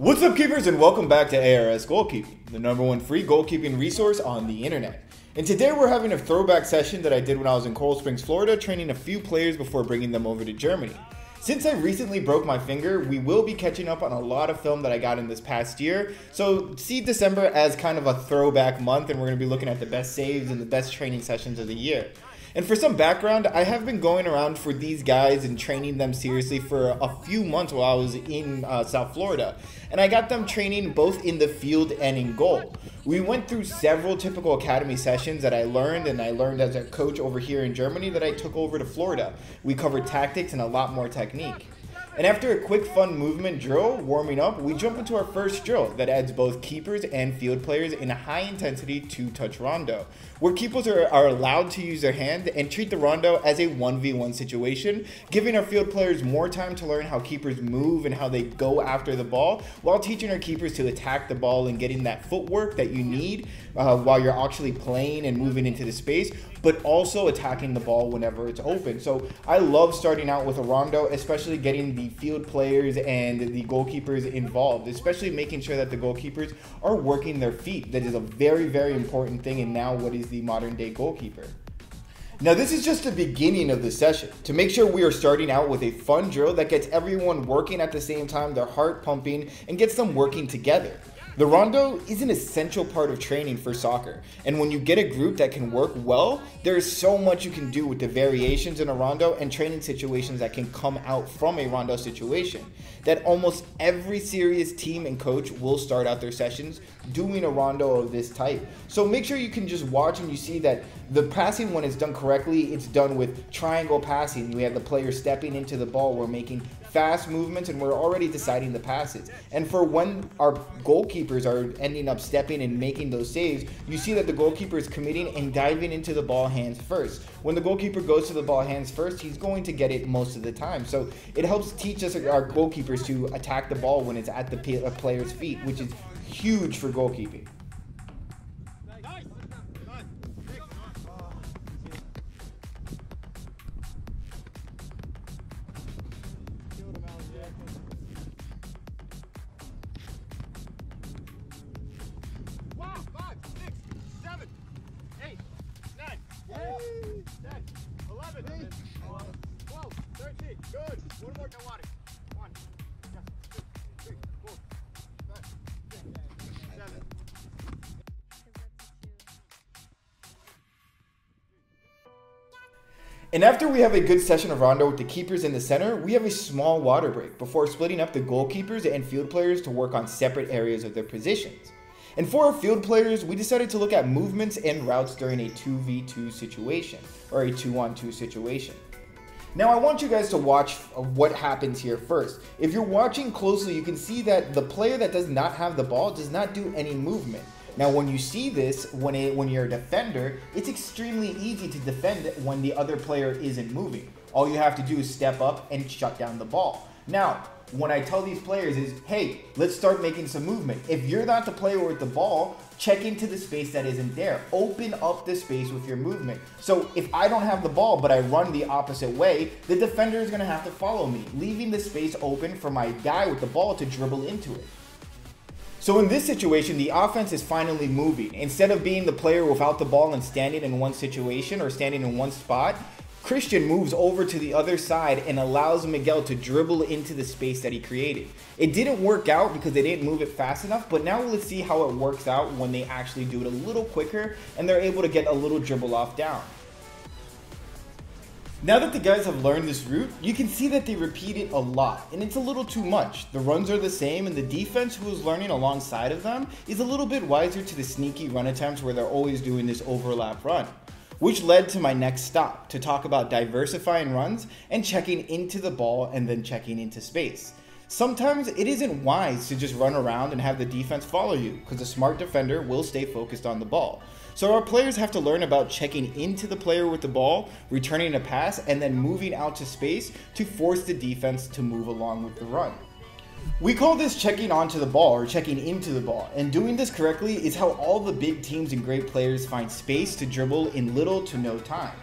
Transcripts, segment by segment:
What's up, keepers, and welcome back to ARS Goalkeeping, the #1 free goalkeeping resource on the internet. And today we're having a throwback session that I did when I was in Coral Springs, Florida, training a few players before bringing them over to Germany. Since I recently broke my finger, we will be catching up on a lot of film that I got in this past year, so see December as kind of a throwback month, and we're going to be looking at the best saves and the best training sessions of the year. And for some background, I have been going around for these guys and training them seriously for a few months while I was in South Florida. And I got them training both in the field and in goal. We went through several typical academy sessions that I learned as a coach over here in Germany that I took over to Florida. We covered tactics and a lot more technique. And after a quick fun movement drill, warming up, we jump into our first drill that adds both keepers and field players in a high intensity 2-touch rondo, where keepers are allowed to use their hand and treat the rondo as a 1v1 situation, giving our field players more time to learn how keepers move and how they go after the ball, while teaching our keepers to attack the ball and getting that footwork that you need while you're actually playing and moving into the space, but also attacking the ball whenever it's open. So I love starting out with a rondo, especially getting the field players and the goalkeepers involved, especially making sure that the goalkeepers are working their feet. That is a very, very important thing in now what is the modern day goalkeeper. Now this is just the beginning of the session. To make sure we are starting out with a fun drill that gets everyone working at the same time, their heart pumping, and gets them working together. The rondo is an essential part of training for soccer, and when you get a group that can work well, there is so much you can do with the variations in a rondo and training situations that can come out from a rondo situation, that almost every serious team and coach will start out their sessions doing a rondo of this type. So make sure you can just watch and you see that the passing, when it's done correctly, it's done with triangle passing. We have the player stepping into the ball, we're making fast movements, and we're already deciding the passes. And for when our goalkeepers are ending up stepping and making those saves, you see that the goalkeeper is committing and diving into the ball hands first. When the goalkeeper goes to the ball hands first, he's going to get it most of the time. So it helps teach us, our goalkeepers, to attack the ball when it's at the player's feet, which is huge for goalkeeping. And after we have a good session of rondo with the keepers in the center, we have a small water break before splitting up the goalkeepers and field players to work on separate areas of their positions. And for our field players, we decided to look at movements and routes during a 2v2 situation, or a 2-on-2 situation. Now I want you guys to watch what happens here first. If you're watching closely, you can see that the player that does not have the ball does not do any movement. Now when you see this, when you're a defender, it's extremely easy to defend when the other player isn't moving. All you have to do is step up and shut down the ball. Now, when I tell these players is, hey, let's start making some movement. If you're not the player with the ball, check into the space that isn't there. Open up the space with your movement. So if I don't have the ball, but I run the opposite way, the defender is gonna have to follow me, leaving the space open for my guy with the ball to dribble into it. So in this situation, the offense is finally moving. Instead of being the player without the ball and standing in one situation or standing in one spot, Christian moves over to the other side and allows Miguel to dribble into the space that he created. It didn't work out because they didn't move it fast enough, but now let's see how it works out when they actually do it a little quicker and they're able to get a little dribble off down. Now that the guys have learned this route, you can see that they repeat it a lot, and it's a little too much. The runs are the same, and the defense who is learning alongside of them is a little bit wiser to the sneaky run attempts where they're always doing this overlap run. Which led to my next stop, to talk about diversifying runs and checking into the ball and then checking into space. Sometimes it isn't wise to just run around and have the defense follow you, because a smart defender will stay focused on the ball. So our players have to learn about checking into the player with the ball, returning a pass, and then moving out to space to force the defense to move along with the run. We call this checking onto the ball or checking into the ball, and doing this correctly is how all the big teams and great players find space to dribble in little to no time.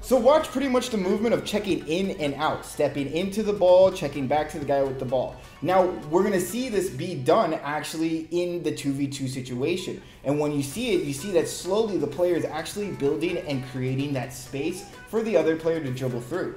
So watch pretty much the movement of checking in and out, stepping into the ball, checking back to the guy with the ball. Now, we're going to see this be done actually in the 2v2 situation. And when you see it, you see that slowly the player is actually building and creating that space for the other player to dribble through.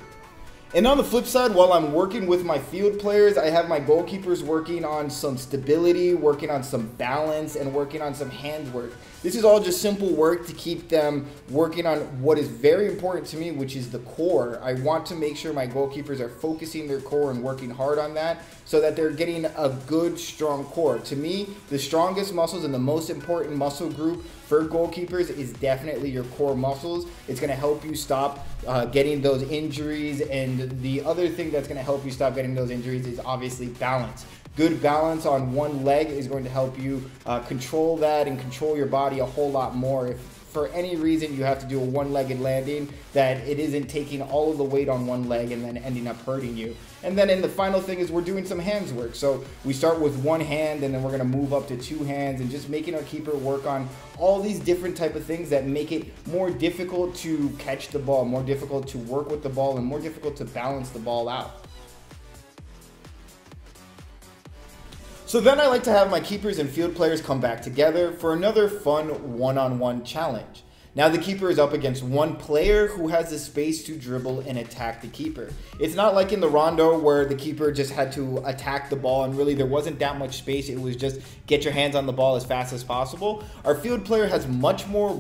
And on the flip side, while I'm working with my field players, I have my goalkeepers working on some stability, working on some balance, and working on some hand work. This is all just simple work to keep them working on what is very important to me, which is the core. I want to make sure my goalkeepers are focusing their core and working hard on that so that they're getting a good, strong core. To me, the strongest muscles and the most important muscle group for goalkeepers is definitely your core muscles. It's going to help you stop getting those injuries, and the other thing that's going to help you stop getting those injuries is obviously balance. Good balance on one leg is going to help you control that and control your body a whole lot more. If for any reason you have to do a one-legged landing, that it isn't taking all of the weight on one leg and then ending up hurting you. And then in the final thing is we're doing some hands work. So we start with one hand and then we're going to move up to two hands and just making our keeper work on all these different type of things that make it more difficult to catch the ball, more difficult to work with the ball, and more difficult to balance the ball out. So then I like to have my keepers and field players come back together for another fun one-on-one challenge. Now the keeper is up against one player who has the space to dribble and attack the keeper. It's not like in the Rondo where the keeper just had to attack the ball and really there wasn't that much space. It was just get your hands on the ball as fast as possible. Our field player has much more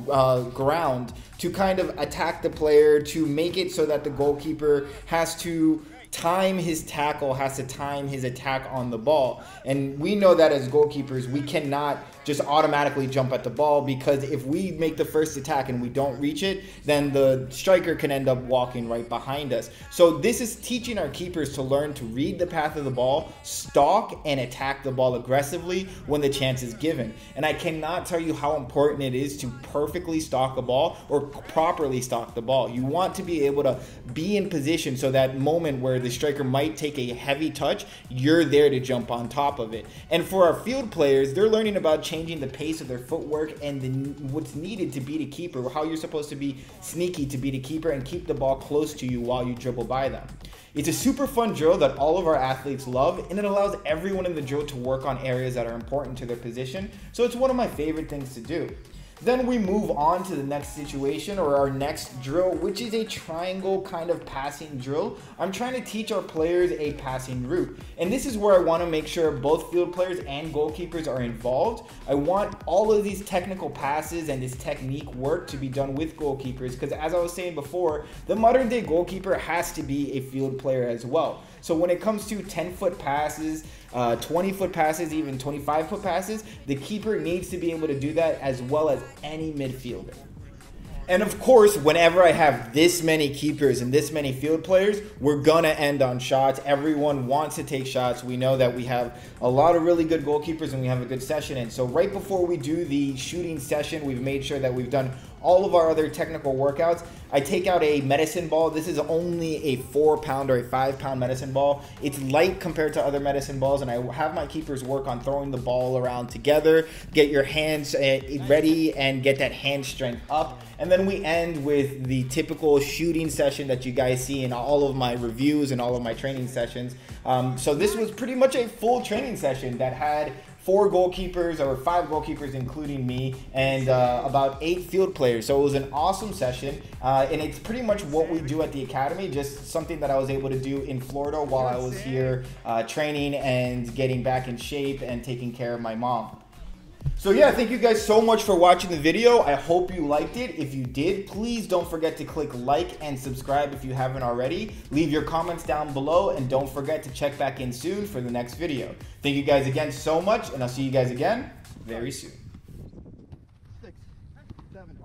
ground to kind of attack the player, to make it so that the goalkeeper has to time his tackle, has to time his attack on the ball. And we know that as goalkeepers, we cannot just automatically jump at the ball, because if we make the first attack and we don't reach it, then the striker can end up walking right behind us. So this is teaching our keepers to learn to read the path of the ball, stalk and attack the ball aggressively when the chance is given. And I cannot tell you how important it is to perfectly stalk a ball or properly stalk the ball. You want to be able to be in position so that moment where the striker might take a heavy touch, you're there to jump on top of it. And for our field players, they're learning about changing the pace of their footwork and what's needed to beat a keeper, how you're supposed to be sneaky to beat a keeper and keep the ball close to you while you dribble by them. It's a super fun drill that all of our athletes love, and it allows everyone in the drill to work on areas that are important to their position. So it's one of my favorite things to do. Then we move on to the next situation, or our next drill, which is a triangle kind of passing drill. I'm trying to teach our players a passing route. And this is where I want to make sure both field players and goalkeepers are involved. I want all of these technical passes and this technique work to be done with goalkeepers, because as I was saying before, the modern day goalkeeper has to be a field player as well. So when it comes to 10-foot passes, 20-foot passes, even 25-foot passes, the keeper needs to be able to do that as well as any midfielder. And of course, whenever I have this many keepers and this many field players, we're gonna end on shots. Everyone wants to take shots. We know that we have a lot of really good goalkeepers and we have a good session. And so right before we do the shooting session, we've made sure that we've done all of our other technical workouts. I take out a medicine ball. This is only a 4-pound or a 5-pound medicine ball. It's light compared to other medicine balls, and I have my keepers work on throwing the ball around together, get your hands ready and get that hand strength up. And then we end with the typical shooting session that you guys see in all of my reviews and all of my training sessions. So this was pretty much a full training session that had 4 goalkeepers, or 5 goalkeepers including me, and about 8 field players. So it was an awesome session, and it's pretty much what we do at the academy, just something that I was able to do in Florida while I was here training and getting back in shape and taking care of my mom. So yeah, thank you guys so much for watching the video. I hope you liked it. If you did, please don't forget to click like and subscribe if you haven't already. Leave your comments down below, and don't forget to check back in soon for the next video. Thank you guys again so much, and I'll see you guys again very soon. 6, 7.